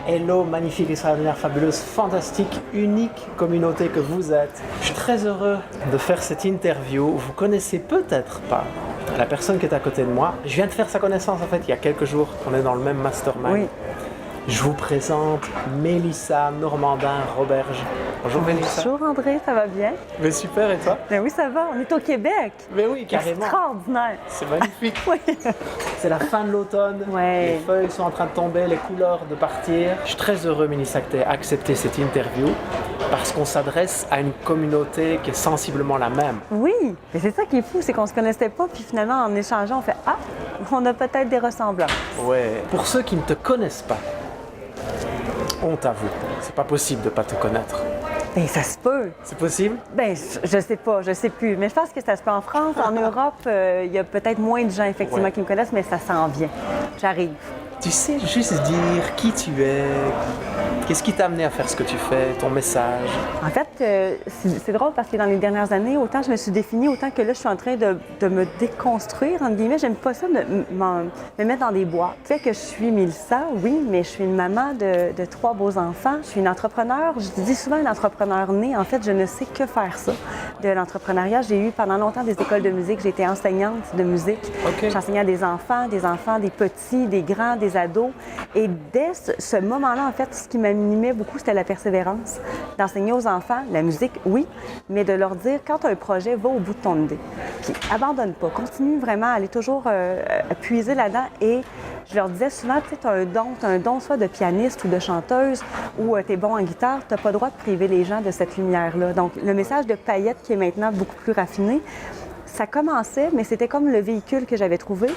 Hello, magnifique, extraordinaire, fabuleuse, fantastique, unique communauté que vous êtes. Je suis très heureux de faire cette interview. Vous connaissez peut-être pas la personne qui est à côté de moi. Je viens de faire sa connaissance en fait il y a quelques jours. On est dans le même mastermind. Oui. Je vous présente Mélissa Normandin-Roberge. Bonjour Mélissa. Bonjour André, ça va bien? Mais super, et toi? Ben oui, ça va, on est au Québec. Mais oui, carrément. Extraordinaire. C'est magnifique. Oui. C'est la fin de l'automne, Ouais. les feuilles sont en train de tomber, les couleurs de partir. Je suis très heureux, Mélissa, que tu aies accepté cette interview parce qu'on s'adresse à une communauté qui est sensiblement la même. Oui, mais c'est ça qui est fou, c'est qu'on se connaissait pas, puis finalement, en échangeant, on fait « Ah, on a peut-être des ressemblances. » Ouais. Pour ceux qui ne te connaissent pas, honte à vous, c'est pas possible de pas te connaître. Ben ça se peut. C'est possible? Ben je sais pas, je sais plus. Mais je pense que ça se peut en France, en Europe, il y a peut-être moins de gens effectivement Ouais. qui me connaissent, mais ça s'en vient. J'arrive. Tu sais juste dire qui tu es, qu'est-ce qui t'a amené à faire ce que tu fais, ton message. En fait, c'est drôle parce que dans les dernières années, autant je me suis définie, autant que là, je suis en train de me déconstruire, entre guillemets. J'aime pas ça de me mettre dans des boîtes. Le fait que je suis Mélissa, oui, mais je suis une maman de 3 beaux enfants. Je suis une entrepreneur. Je dis souvent une entrepreneur née. En fait, je ne sais que faire ça, de l'entrepreneuriat. J'ai eu pendant longtemps des écoles de musique. J'ai été enseignante de musique. OK. J'enseignais à des enfants, des petits, des grands, des ados. Et dès ce moment-là, en fait, ce qui m'animait beaucoup, c'était la persévérance. D'enseigner aux enfants, la musique, oui, mais de leur dire, quand tu as un projet, va au bout de ton idée. Puis abandonne pas. Continue vraiment à aller toujours puiser là-dedans. Et je leur disais souvent, tu sais, tu as un don soit de pianiste ou de chanteuse ou tu es bon en guitare, tu n'as pas le droit de priver les gens de cette lumière-là. Donc, le message de Paillettes qui est maintenant beaucoup plus raffiné, ça commençait, mais c'était comme le véhicule que j'avais trouvé.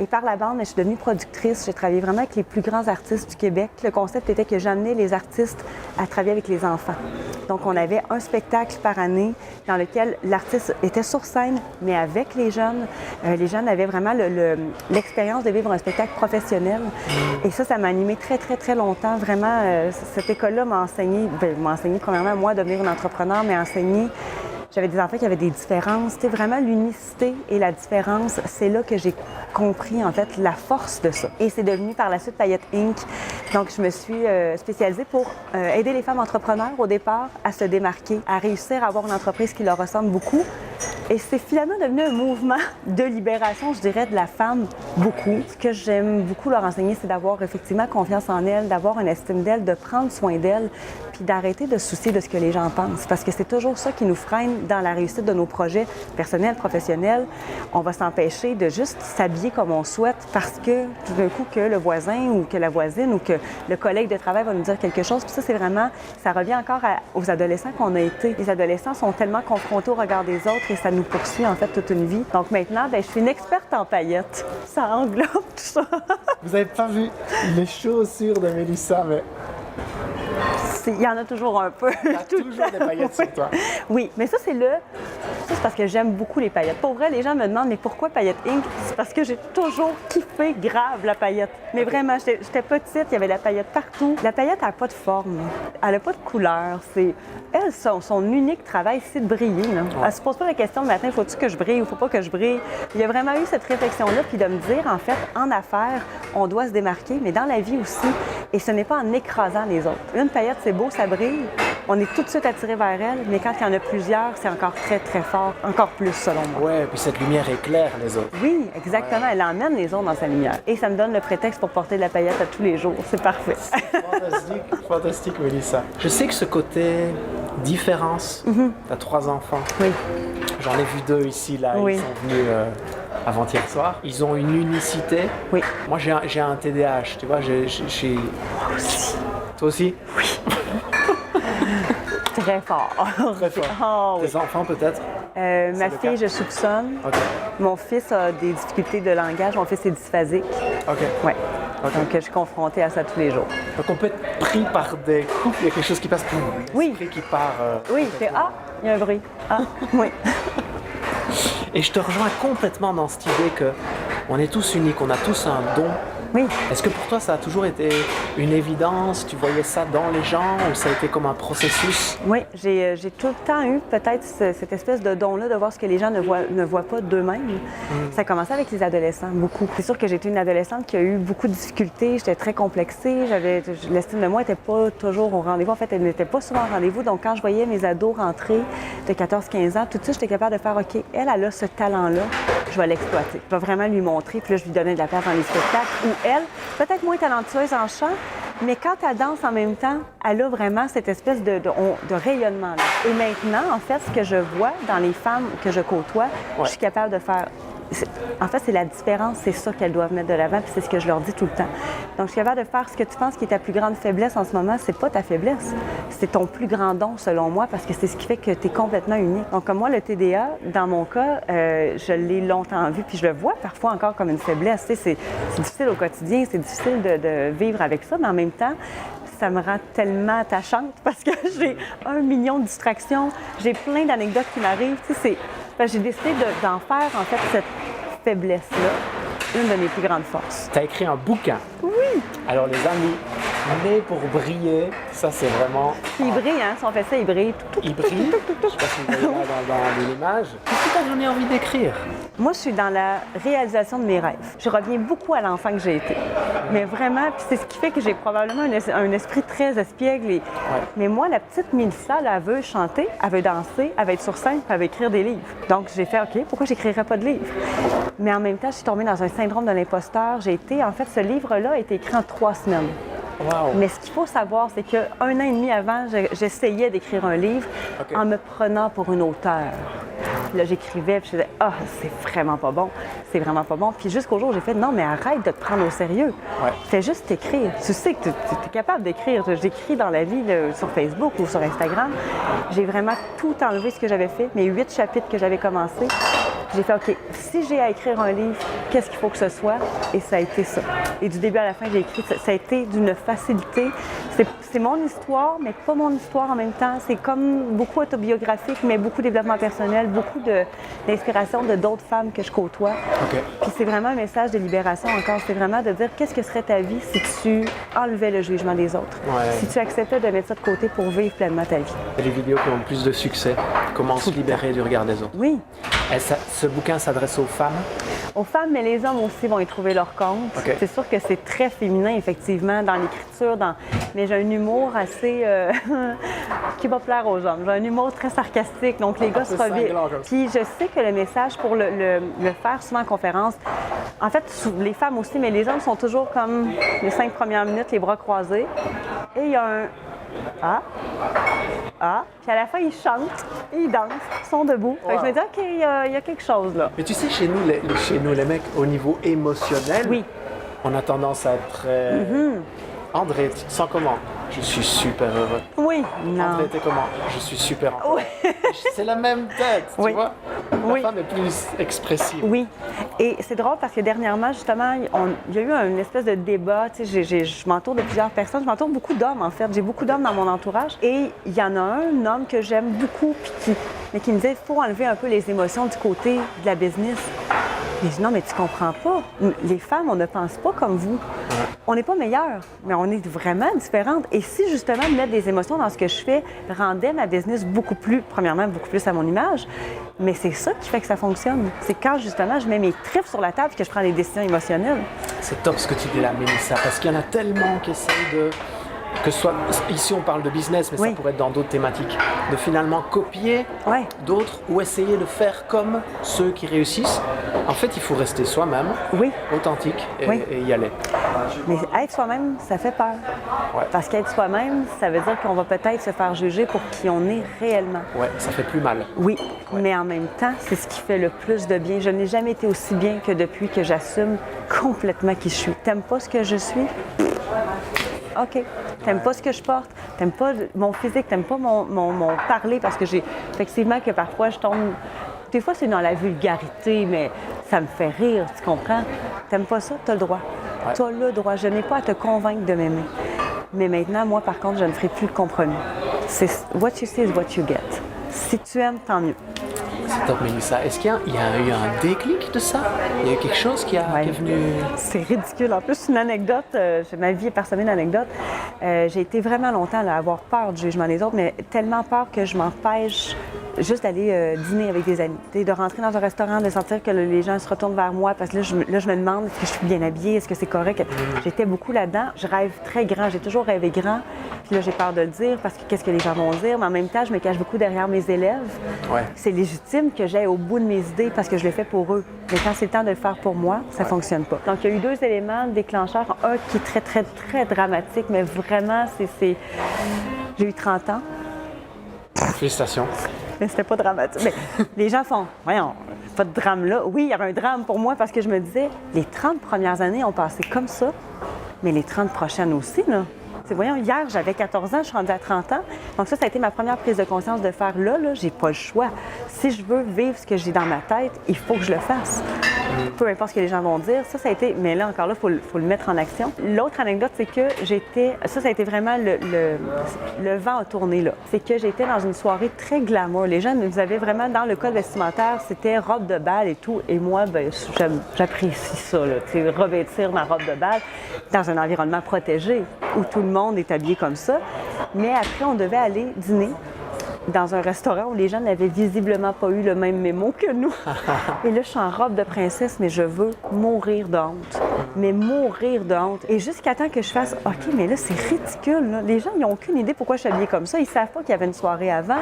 Et par la bande, je suis devenue productrice. J'ai travaillé vraiment avec les plus grands artistes du Québec. Le concept était que j'amenais les artistes à travailler avec les enfants. Donc, on avait un spectacle par année dans lequel l'artiste était sur scène, mais avec les jeunes. Les jeunes avaient vraiment l'expérience de vivre un spectacle professionnel. Et ça m'a animée très, très, très longtemps. Vraiment, cette école-là m'a enseigné premièrement, moi, à devenir une entrepreneur, mais enseigné. J'avais des enfants qui avaient des différences. C'était vraiment l'unicité et la différence. C'est là que j'ai compris, en fait, la force de ça. Et c'est devenu par la suite Paillettes Inc. Donc, je me suis spécialisée pour aider les femmes entrepreneurs au départ à se démarquer, à réussir à avoir une entreprise qui leur ressemble beaucoup. Et c'est finalement devenu un mouvement de libération, je dirais, de la femme, beaucoup. Ce que j'aime beaucoup leur enseigner, c'est d'avoir effectivement confiance en elle, d'avoir une estime d'elle, de prendre soin d'elle, puis d'arrêter de se soucier de ce que les gens pensent. Parce que c'est toujours ça qui nous freine dans la réussite de nos projets personnels, professionnels. On va s'empêcher de juste s'habiller comme on souhaite parce que tout d'un coup que le voisin ou que la voisine ou que le collègue de travail va nous dire quelque chose. Puis ça, c'est vraiment, ça revient encore aux adolescents qu'on a été. Les adolescents sont tellement confrontés au regard des autres et ça nous poursuit en fait toute une vie. Donc maintenant, je suis une experte en paillettes. Ça englobe tout ça. Vous avez pas vu les chaussures de Mélissa, mais Il y en a toujours un peu. il y a toujours des paillettes sur toi. Oui, mais ça, c'est parce que j'aime beaucoup les paillettes. Pour vrai, les gens me demandent, mais pourquoi Paillettes Inc? C'est parce que j'ai toujours kiffé grave la paillette. Mais vraiment, j'étais petite, il y avait la paillette partout. La paillette n'a pas de forme, elle n'a pas de couleur. Elle, son unique travail, c'est de briller. Là. Ouais. Elle se pose pas la question le matin, faut-tu que je brille ou faut pas que je brille? Il y a vraiment eu cette réflexion-là, puis de me dire, en fait, en affaires, on doit se démarquer, mais dans la vie aussi. Et ce n'est pas en écrasant les autres. Une paillette, c'est beau, ça brille. On est tout de suite attiré vers elle, mais quand il y en a plusieurs, c'est encore très, très fort, encore plus selon moi. Ouais, puis cette lumière éclaire les autres. Oui, exactement. Elle emmène les autres dans sa lumière. Et ça me donne le prétexte pour porter de la paillette à tous les jours. C'est parfait. Fantastique, fantastique, Mélissa. Je sais que ce côté différence, t'as 3 enfants. Oui. J'en ai vu 2 ici, là, Oui. ils sont venus avant-hier soir. Ils ont une unicité. Oui. Moi, j'ai un TDAH, tu vois, Moi aussi. Toi aussi? Très fort. Très fort. Oh, oui. Tes enfants, peut-être? Ma le fille, cas. je soupçonne. OK. Mon fils a des difficultés de langage. Mon fils est dysphasique. OK. Oui. OK. Donc, je suis confrontée à ça tous les jours. Donc, on peut être pris par des coups, il y a quelque chose qui passe, Oui. l'esprit qui part. Oui, c'est ah, il y a un bruit. Ah, oui. Et je te rejoins complètement dans cette idée que on est tous uniques, on a tous un don Oui. Est-ce que pour toi, ça a toujours été une évidence? Tu voyais ça dans les gens ou ça a été comme un processus? Oui, j'ai tout le temps eu peut-être cette espèce de don-là de voir ce que les gens ne voient pas d'eux-mêmes. Ça a commencé avec les adolescents, beaucoup. C'est sûr que j'étais une adolescente qui a eu beaucoup de difficultés, j'étais très complexée, l'estime de moi n'était pas toujours au rendez-vous. En fait, elle n'était pas souvent au rendez-vous. Donc, quand je voyais mes ados rentrer de 14-15 ans, tout de suite, j'étais capable de faire, OK, elle a ce talent-là, je vais l'exploiter. Je vais vraiment lui montrer, puis là, je lui donnais de la place dans les spectacles. Ou elle, peut-être moins talentueuse en chant, mais quand elle danse en même temps, elle a vraiment cette espèce de rayonnement-là. Et maintenant, en fait, ce que je vois dans les femmes que je côtoie, je suis capable de faire... En fait, c'est la différence, c'est ça qu'elles doivent mettre de l'avant, puis c'est ce que je leur dis tout le temps. Donc, je suis capable de faire ce que tu penses qui est ta plus grande faiblesse en ce moment, c'est pas ta faiblesse, c'est ton plus grand don, selon moi, parce que c'est ce qui fait que tu es complètement unique. Donc, comme moi, le TDA, dans mon cas, je l'ai longtemps vu, puis je le vois parfois encore comme une faiblesse. Tu sais, c'est difficile au quotidien, c'est difficile de vivre avec ça, mais en même temps, ça me rend tellement attachante parce que j'ai 1 million de distractions, j'ai plein d'anecdotes qui m'arrivent. Tu sais, j'ai décidé d'en faire, en fait, cette faiblesse-là, une de mes plus grandes forces. Tu as écrit un bouquin. Oui! Alors, les amis, Née pour briller, ça c'est vraiment... Puis il brille, hein? Si on fait ça, il brille. Il brille. Je ne sais pas si vous voyez là dans l'image. Qu'est-ce qui t'a donné envie d'écrire? Moi, je suis dans la réalisation de mes rêves. Je reviens beaucoup à l'enfant que j'ai été. Mais vraiment, puis c'est ce qui fait que j'ai probablement un esprit très espiègle. Ouais. Mais moi, la petite Mélissa, elle veut chanter, elle veut danser, elle veut être sur scène, puis elle veut écrire des livres. Donc, j'ai fait, OK, pourquoi j'écrirais pas de livres? Mais en même temps, je suis tombée dans un syndrome de l'imposteur. En fait, ce livre-là a été écrit en 3 semaines. Wow. Mais ce qu'il faut savoir, c'est qu'un an et demi avant, j'essayais d'écrire un livre en me prenant pour une auteure. Là, j'écrivais, puis je disais, ah, c'est vraiment pas bon, c'est vraiment pas bon. Puis jusqu'au jour où j'ai fait, non, mais arrête de te prendre au sérieux. Ouais. Fais juste écrire. Tu sais que tu es capable d'écrire. J'écris dans la vie là, sur Facebook ou sur Instagram. J'ai vraiment tout enlevé ce que j'avais fait, mes 8 chapitres que j'avais commencés. J'ai fait, OK, si j'ai à écrire un livre, qu'est-ce qu'il faut que ce soit? Et ça a été ça. Et du début à la fin, j'ai écrit, ça a été d'une facilité. C'est mon histoire, mais pas mon histoire en même temps. C'est comme beaucoup autobiographique, mais beaucoup développement personnel, beaucoup d'inspiration de d'autres femmes que je côtoie. Okay. Puis c'est vraiment un message de libération encore. C'est vraiment de dire qu'est-ce que serait ta vie si tu enlevais le jugement des autres. Ouais. Si tu acceptais de mettre ça de côté pour vivre pleinement ta vie. Et les vidéos qui ont le plus de succès, comment se libérer du regard des autres. Oui. Et ce bouquin s'adresse aux femmes? Aux femmes, mais les hommes aussi vont y trouver leur compte. Okay. C'est sûr que c'est très féminin, effectivement, dans l'écriture, mais j'ai un humour assez... qui va plaire aux hommes. J'ai un humour très sarcastique, donc les gars se reviennent. Puis je sais que le message, pour le faire souvent en conférence, en fait, les femmes aussi, mais les hommes sont toujours comme les 5 premières minutes, les bras croisés. Et il y a un... Ah, puis à la fin, ils chantent, ils dansent, ils sont debout. Wow. Fait que je me dis, OK, il y a quelque chose là. Mais tu sais, chez nous, les mecs, au niveau émotionnel, oui. On a tendance à être très... André, tu te sens comment? Je suis super heureux. Oui, non. André, t'es comment? Je suis super en forme. Oui. C'est la même tête, tu vois? La femme est plus expressive. Oui. Et c'est drôle parce que dernièrement, justement, il y a eu une espèce de débat. Tu sais, je m'entoure de plusieurs personnes. Je m'entoure beaucoup d'hommes, en fait. J'ai beaucoup d'hommes dans mon entourage. Et il y en a un homme que j'aime beaucoup, mais qui me disait qu'il faut enlever un peu les émotions du côté de la business. Mais je dis, non, mais tu comprends pas. Les femmes, on ne pense pas comme vous. Ouais. On n'est pas meilleures, mais on est vraiment différentes. Et si, justement, mettre des émotions dans ce que je fais rendait ma business premièrement, beaucoup plus à mon image, mais c'est ça qui fait que ça fonctionne. C'est quand, justement, je mets mes tripes sur la table que je prends des décisions émotionnelles. C'est top ce que tu dis là, Mélissa, parce qu'il y en a tellement qui essayent de... Que ce soit, ici on parle de business, mais ça pourrait être dans d'autres thématiques, de finalement copier d'autres ou essayer de faire comme ceux qui réussissent. En fait, il faut rester soi-même, authentique et y aller. Mais être soi-même, ça fait peur. Ouais. Parce qu'être soi-même, ça veut dire qu'on va peut-être se faire juger pour qui on est réellement. Oui, ça fait plus mal. Oui, mais en même temps, c'est ce qui fait le plus de bien. Je n'ai jamais été aussi bien que depuis que j'assume complètement qui je suis. T'aimes pas ce que je suis? OK. T'aimes pas ce que je porte, t'aimes pas mon physique, t'aimes pas mon parler, parce que j'ai effectivement que parfois je tombe... Des fois, c'est dans la vulgarité, mais ça me fait rire, tu comprends? T'aimes pas ça? T'as le droit. Ouais. T'as le droit. Je n'ai pas à te convaincre de m'aimer. Mais maintenant, moi, par contre, je ne ferai plus de compromis. C'est what you see is what you get. Si tu aimes, tant mieux. C'est top, Mélissa. Est-ce qu'il y a eu un déclic de ça? Il y a eu quelque chose qui est venu... C'est ridicule. En plus, une anecdote, ma vie est parsemée d'anecdotes. J'ai été vraiment longtemps là, à avoir peur du jugement des autres, mais tellement peur que je m'empêche juste d'aller dîner avec des amis. De rentrer dans un restaurant, de sentir que les gens se retournent vers moi, parce que là, je me demande est-ce que je suis bien habillée, est-ce que c'est correct? J'étais beaucoup là-dedans. Je rêve très grand. J'ai toujours rêvé grand. Puis là, j'ai peur de le dire parce que qu'est-ce que les gens vont dire, mais en même temps, je me cache beaucoup derrière mes élèves. Ouais. C'est légitime que j'aille au bout de mes idées parce que je le fais pour eux. Mais quand c'est le temps de le faire pour moi, ça ne fonctionne pas. Donc, il y a eu 2 éléments déclencheurs. Un qui est très, très, très dramatique, mais vraiment, c'est... J'ai eu 30 ans. Félicitations. Mais c'était pas dramatique. Mais les gens font, voyons, pas de drame là. Oui, il y avait un drame pour moi parce que je me disais, les 30 premières années ont passé comme ça, mais les 30 prochaines aussi, là. Voyons, hier, j'avais 14 ans, je suis rendue à 30 ans. Donc ça a été ma première prise de conscience de faire là, j'ai pas le choix. Si je veux vivre ce que j'ai dans ma tête, il faut que je le fasse. Peu importe ce que les gens vont dire, ça a été... Mais là, encore là, il faut le mettre en action. L'autre anecdote, c'est que ça a été vraiment le vent a tourné là. C'est que j'étais dans une soirée très glamour. Les gens nous avaient vraiment, dans le code vestimentaire, c'était robe de bal et tout. Et moi, ben, j'apprécie ça, là, revêtir ma robe de bal dans un environnement protégé où tout le monde est habillé comme ça. Mais après, on devait aller dîner dans un restaurant où les gens n'avaient visiblement pas eu le même mémo que nous. Et là, je suis en robe de princesse, mais je veux mourir de honte. Mais mourir de honte. Et jusqu'à temps que je fasse « OK, mais là, c'est ridicule. Là. Les gens, ils n'ont aucune idée pourquoi je suis habillée comme ça. Ils ne savent pas qu'il y avait une soirée avant. »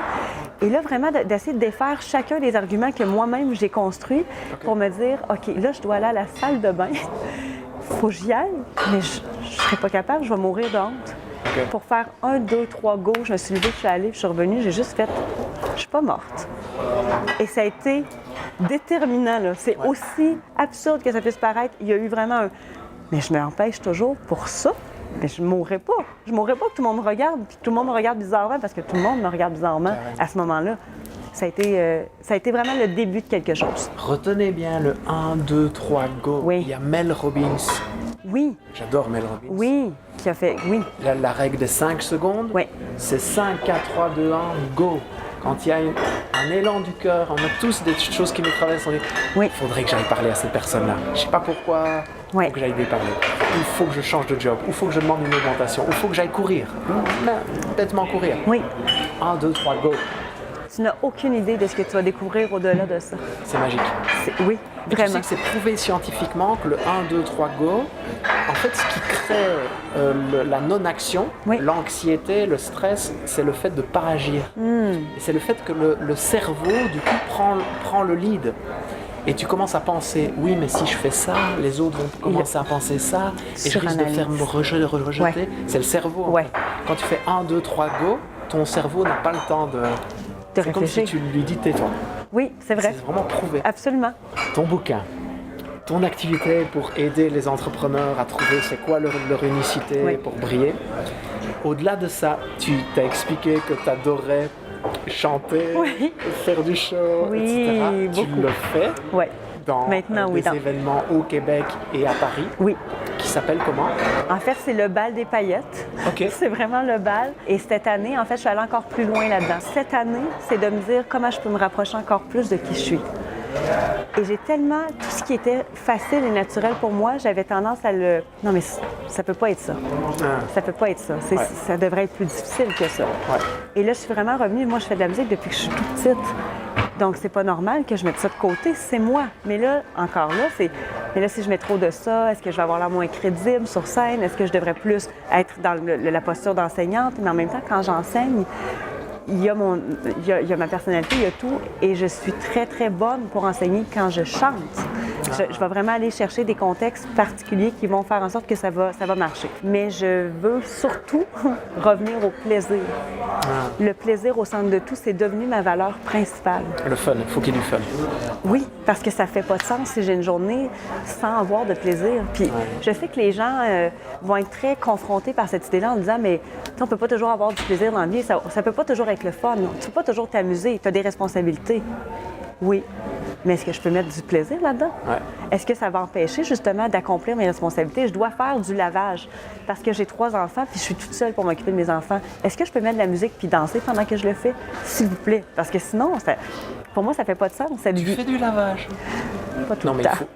Et là, vraiment, d'essayer de défaire chacun des arguments que moi-même, j'ai construits pour me dire « OK, là, je dois aller à la salle de bain. Faut que j'y aille, mais je ne serai pas capable. Je vais mourir de honte. » Pour faire 1, 2, 3 go, je me suis levée, je suis allée, puis je suis revenue, j'ai juste fait, je suis pas morte. Et ça a été déterminant, là. C'est aussi absurde que ça puisse paraître. Il y a eu vraiment un, mais je m'empêche toujours pour ça, mais je mourrais pas. Je mourrais pas que tout le monde me regarde, puis que tout le monde me regarde bizarrement, parce que tout le monde me regarde bizarrement à ce moment-là. Ça a été vraiment le début de quelque chose. Retenez bien le 1, 2, 3, go. Oui. Il y a Mel Robbins. Oui. J'adore Mel Robbins. Oui, qui a fait, oui. La règle des 5 secondes, Oui. c'est 5, 4, 3, 2, 1, go. Quand il y a un élan du cœur, on a tous des choses qui nous traversent, on dit Oui. il faudrait que j'aille parler à cette personne-là. Je ne sais pas pourquoi, il Oui. faut que j'aille lui parler. Il faut que je change de job, il faut que je demande une augmentation, il faut que j'aille courir. Bêtement courir. Oui. 1, 2, 3, go. Tu n'as aucune idée de ce que tu vas découvrir au-delà de ça. C'est magique. Oui, Mais vraiment. tu sais que c'est prouvé scientifiquement que le 1, 2, 3, go, en fait, ce qui crée la non-action, Oui. l'anxiété, le stress, c'est le fait de ne pas agir. Et c'est le fait que le cerveau, du coup, prend le lead. Et tu commences à penser, oui, mais si je fais ça, les autres vont commencer à penser ça, et je risque de faire me rejeter. Ouais. C'est le cerveau. Ouais. En fait. Quand tu fais 1, 2, 3, go, ton cerveau n'a pas le temps de... C'est comme si tu lui dis tais-toi. Oui, c'est vrai. C'est vraiment prouvé. Absolument. Ton bouquin, ton activité pour aider les entrepreneurs à trouver c'est quoi leur unicité Oui. pour briller. Au-delà de ça, tu t'as expliqué que tu adorais chanter, Oui. faire du show, Oui, etc. Tu beaucoup. le fais Oui. dans Maintenant, des événements au Québec et à Paris, Oui. qui s'appellent comment? En fait, c'est le bal des paillettes. OK. C'est vraiment le bal. Et cette année, en fait, je suis allée encore plus loin là-dedans. Cette année, c'est de me dire comment je peux me rapprocher encore plus de qui je suis. Et j'ai tellement... Tout ce qui était facile et naturel pour moi, j'avais tendance à le... Non, mais ça peut pas être ça. Ça peut pas être ça. Ouais. Ça devrait être plus difficile que ça. Ouais. Et là, je suis vraiment revenue. Moi, je fais de la musique depuis que je suis toute petite. Donc, c'est pas normal que je mette ça de côté. C'est moi. Mais là, encore là, c'est... Mais là, si je mets trop de ça, est-ce que je vais avoir l'air moins crédible sur scène? Est-ce que je devrais plus être dans la posture d'enseignante? Mais en même temps, quand j'enseigne, il y a ma personnalité, il y a tout. Et je suis très, très bonne pour enseigner quand je chante. Je vais vraiment aller chercher des contextes particuliers qui vont faire en sorte que ça va marcher. Mais je veux surtout revenir au plaisir. Le plaisir au centre de tout, c'est devenu ma valeur principale. Le fun, il faut qu'il y ait du fun. Oui, parce que ça fait pas de sens si j'ai une journée sans avoir de plaisir. Puis je sais que les gens vont être très confrontés par cette idée-là en disant, mais on peut pas toujours avoir du plaisir dans la vie, ça peut pas toujours être le fun. Tu peux pas toujours t'amuser, tu as des responsabilités. Oui. Mais est-ce que je peux mettre du plaisir là-dedans? Ouais. Est-ce que ça va empêcher justement d'accomplir mes responsabilités? Je dois faire du lavage parce que j'ai 3 enfants puis je suis toute seule pour m'occuper de mes enfants. Est-ce que je peux mettre de la musique puis danser pendant que je le fais? S'il vous plaît. Parce que sinon, pour moi, ça fait pas de sens. Tu fais du lavage? Pas tout Non, le mais temps. il faut...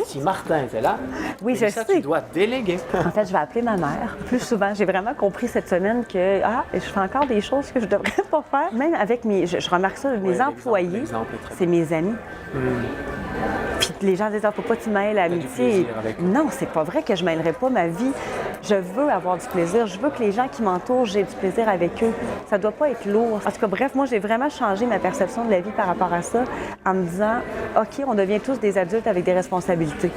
Si Martin était là, Oui, je Mélissa, sais. tu dois déléguer. En fait, je vais appeler ma mère plus souvent. J'ai vraiment compris cette semaine que je fais encore des choses que je devrais pas faire. Même avec je remarque ça, mes employés, l'exemple est très c'est mes amis. Puis les gens disent, faut pas que tu mêles à du l'amitié. plaisir avec eux. Non, c'est pas vrai que je mêlerai pas ma vie. Je veux avoir du plaisir. Je veux que les gens qui m'entourent, j'ai du plaisir avec eux. Ça doit pas être lourd. En tout cas, bref, moi, j'ai vraiment changé ma perception de la vie par rapport à ça en me disant, OK, on devient tous des adultes avec des responsabilités.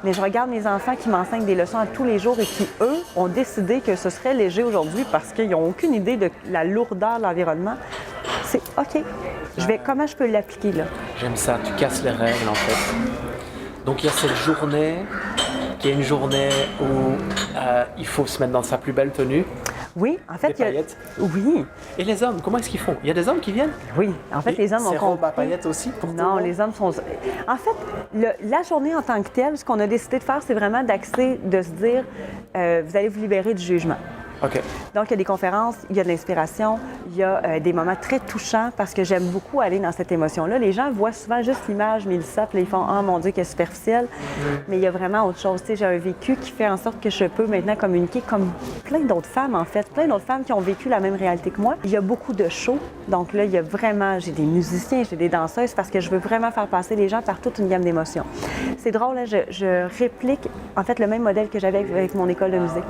Mais je regarde mes enfants qui m'enseignent des leçons à tous les jours et qui, eux, ont décidé que ce serait léger aujourd'hui parce qu'ils n'ont aucune idée de la lourdeur de l'environnement. C'est OK. Comment je peux l'appliquer, là? J'aime ça, tu casses les règles en fait. Donc il y a cette journée qui est une journée où il faut se mettre dans sa plus belle tenue. Oui, en fait, Des paillettes. Oui, Et les hommes, comment est-ce qu'ils font? Il y a des hommes qui viennent? oui. En fait, les hommes ont C'est robe à compris. paillettes aussi pour tout le Non, monde? les hommes sont... En fait, la journée en tant que telle, ce qu'on a décidé de faire, c'est vraiment d'axer, de se dire, vous allez vous libérer du jugement. OK. Donc, il y a des conférences, il y a de l'inspiration, il y a des moments très touchants parce que j'aime beaucoup aller dans cette émotion-là. Les gens voient souvent juste l'image Mélissa, puis ils font « Ah, mon Dieu, qu'elle est superficielle ». Mais il y a vraiment autre chose. Tu sais, j'ai un vécu qui fait en sorte que je peux maintenant communiquer comme plein d'autres femmes, en fait. Plein d'autres femmes qui ont vécu la même réalité que moi. Il y a beaucoup de shows. Donc là, il y a vraiment... J'ai des musiciens, j'ai des danseuses parce que je veux vraiment faire passer les gens par toute une gamme d'émotions. C'est drôle, hein, je réplique, en fait, le même modèle que j'avais avec mon école de musique.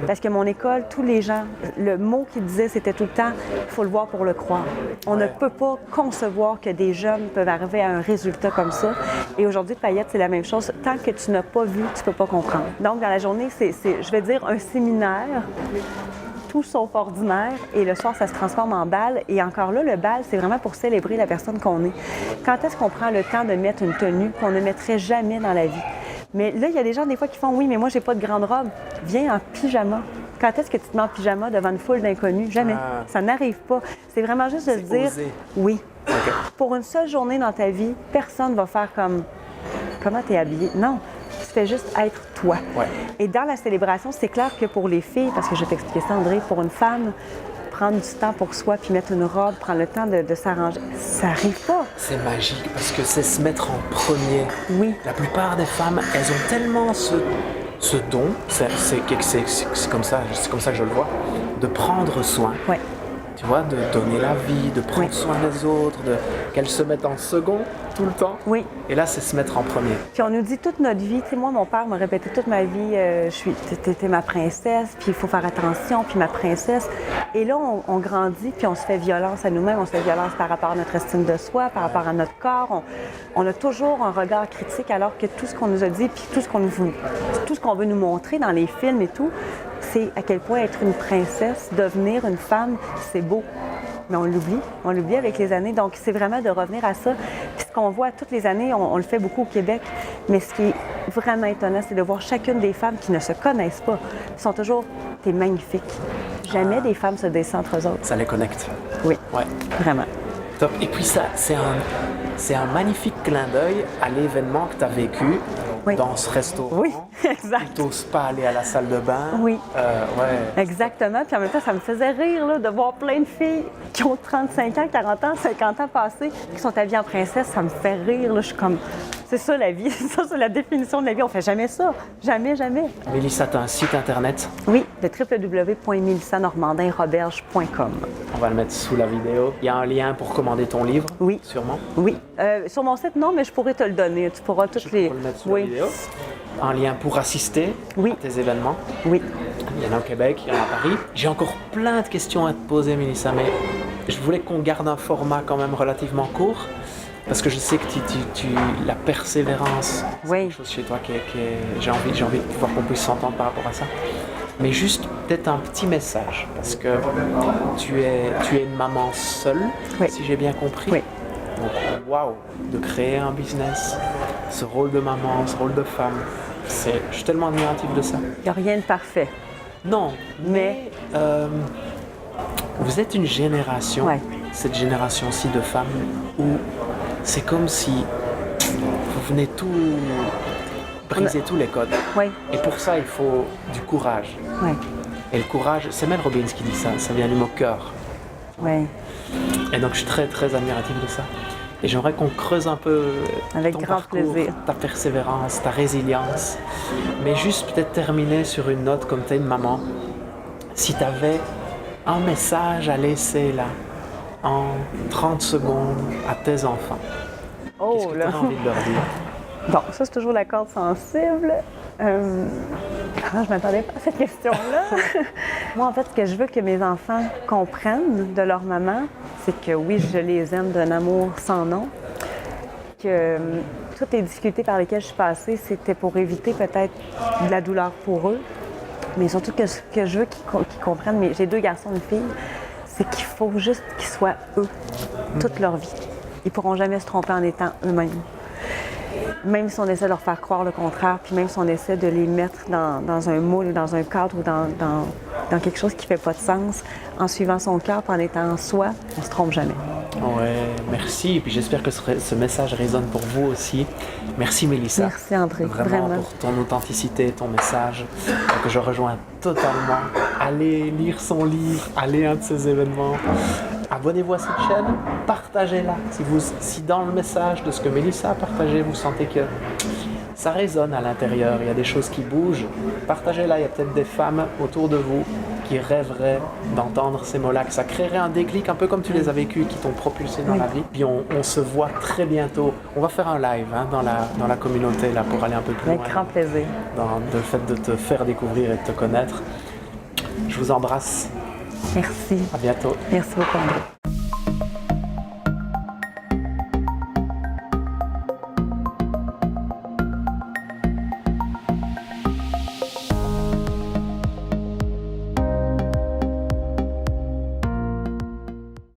Parce que mon école, tous les gens, le mot qu'ils disaient, c'était tout le temps « il faut le voir pour le croire ». On ne peut pas concevoir que des jeunes peuvent arriver à un résultat comme ça. Et aujourd'hui, Paillettes, c'est la même chose. Tant que tu n'as pas vu, tu ne peux pas comprendre. Donc, dans la journée, c'est, je vais dire, un séminaire, tout sauf ordinaire, et le soir, ça se transforme en bal. Et encore là, le bal, c'est vraiment pour célébrer la personne qu'on est. Quand est-ce qu'on prend le temps de mettre une tenue qu'on ne mettrait jamais dans la vie? Mais là, il y a des gens, des fois, qui font « oui, mais moi, j'ai pas de grande robe ». Viens en pyjama. Quand est-ce que tu te mets en pyjama devant une foule d'inconnus? Jamais. Ça n'arrive pas. C'est vraiment juste de se dire osé. oui. OK. Pour une seule journée dans ta vie, personne ne va faire comme comment tu es habillée. Non, tu fais juste être toi. Ouais. Et dans la célébration, c'est clair que pour les filles, parce que je vais t'expliquer ça, André, pour une femme, prendre du temps pour soi puis mettre une robe, prendre le temps de s'arranger, ça n'arrive pas. C'est magique parce que c'est se mettre en premier. Oui. La plupart des femmes, elles ont tellement ce don, c'est comme ça que je le vois, de prendre soin. Ouais. Tu vois, de donner la vie, de prendre Oui. soin des autres, qu'elles se mettent en second tout le temps. Oui. Et là, c'est se mettre en premier. Puis on nous dit toute notre vie, tu sais, moi, mon père m'a répété toute ma vie, t'étais ma princesse, puis il faut faire attention, puis ma princesse. Et là, on grandit, puis on se fait violence à nous-mêmes, on se fait violence par rapport à notre estime de soi, par rapport à notre corps. On a toujours un regard critique, alors que tout ce qu'on nous a dit, puis tout ce qu'on veut nous montrer dans les films et tout, c'est à quel point être une princesse, devenir une femme, c'est beau. Mais on l'oublie avec les années. Donc, c'est vraiment de revenir à ça. Puis ce qu'on voit toutes les années, on le fait beaucoup au Québec, mais ce qui est vraiment étonnant, c'est de voir chacune des femmes qui ne se connaissent pas, sont toujours « t'es magnifique ». Jamais des femmes se descendent entre eux autres. Ça les connecte. Oui, Ouais. vraiment. Top. Et puis ça, c'est un magnifique clin d'œil à l'événement que tu as vécu Oui. dans ce restaurant. Oui, exact. Tu n'oses pas aller à la salle de bain. Oui. Ouais. Exactement. Puis en même temps, ça me faisait rire là, de voir plein de filles qui ont 35 ans, 40 ans, 50 ans passés, qui sont habillées en princesse. Ça me fait rire. Là. Je suis comme, c'est ça la vie. Ça, c'est la définition de la vie. On fait jamais ça. Jamais, jamais. Mélissa, tu as un site internet. Oui, le www.melissanormandinroberge.com. On va le mettre sous la vidéo. Il y a un lien pour commander ton livre. Oui. Sûrement. Oui. Sur mon site, non, mais je pourrais te le donner. Tu pourras toutes les... Pour le mettre sous la vidéo. Un lien pour assister Oui. à tes événements. Oui. Il y en a au Québec, il y en a à Paris. J'ai encore plein de questions à te poser, Mélissa, mais je voulais qu'on garde un format quand même relativement court. Parce que je sais que la persévérance, c'est Oui. quelque chose chez toi j'ai envie de pouvoir qu'on puisse s'entendre par rapport à ça. Mais juste peut-être un petit message, parce que tu es une maman seule, Oui. si j'ai bien compris. Oui. Donc, waouh, de créer un business, ce rôle de maman, ce rôle de femme, je suis tellement admiratif de ça. Il n'y a rien de parfait. Non, mais vous êtes une génération, Ouais. cette génération-ci de femmes, où c'est comme si vous venez tout briser tous les codes. Oui, Et pour ça, il faut du courage. oui, Et le courage, c'est Mel Robbins qui dit ça, ça vient du mot cœur. oui. Et donc je suis très très admiratif de ça. Et j'aimerais qu'on creuse un peu Avec ton grand parcours, plaisir. ta persévérance, ta résilience. Mais juste peut-être terminer sur une note comme t'es une maman. Si tu avais un message à laisser là, en 30 secondes, à tes enfants, qu'est-ce Oh que tu là! aurais envie de leur dire? Bon, ça, c'est toujours la corde sensible. Je m'attendais pas à cette question-là. Moi, en fait, ce que je veux que mes enfants comprennent de leur maman, c'est que oui, je les aime d'un amour sans nom, que toutes les difficultés par lesquelles je suis passée, c'était pour éviter peut-être de la douleur pour eux, mais surtout que ce que je veux qu'ils comprennent, mais j'ai 2 garçons et une fille, c'est qu'il faut juste qu'ils soient eux toute leur vie. Ils pourront jamais se tromper en étant eux-mêmes. Même si on essaie de leur faire croire le contraire, puis même si on essaie de les mettre dans un moule ou dans un cadre ou dans quelque chose qui ne fait pas de sens, en suivant son cœur, puis en étant soi, on ne se trompe jamais. Ouais, merci. Et puis j'espère que ce message résonne pour vous aussi. Merci Mélissa. Merci André, Vraiment vraiment. pour ton authenticité, ton message, que je rejoins totalement. Allez lire son livre, allez à un de ces événements. Abonnez-vous à cette chaîne, partagez-la. Si dans le message de ce que Mélissa a partagé, vous sentez que ça résonne à l'intérieur, il y a des choses qui bougent, partagez-la. Il y a peut-être des femmes autour de vous qui rêveraient d'entendre ces mots-là, que ça créerait un déclic, un peu comme tu les as vécus, qui t'ont propulsé dans la vie. Puis on se voit très bientôt. On va faire un live dans la communauté là, pour aller un peu plus Avec loin grand plaisir. dans le fait de te faire découvrir et de te connaître. Je vous embrasse. Merci. À bientôt. Merci beaucoup André.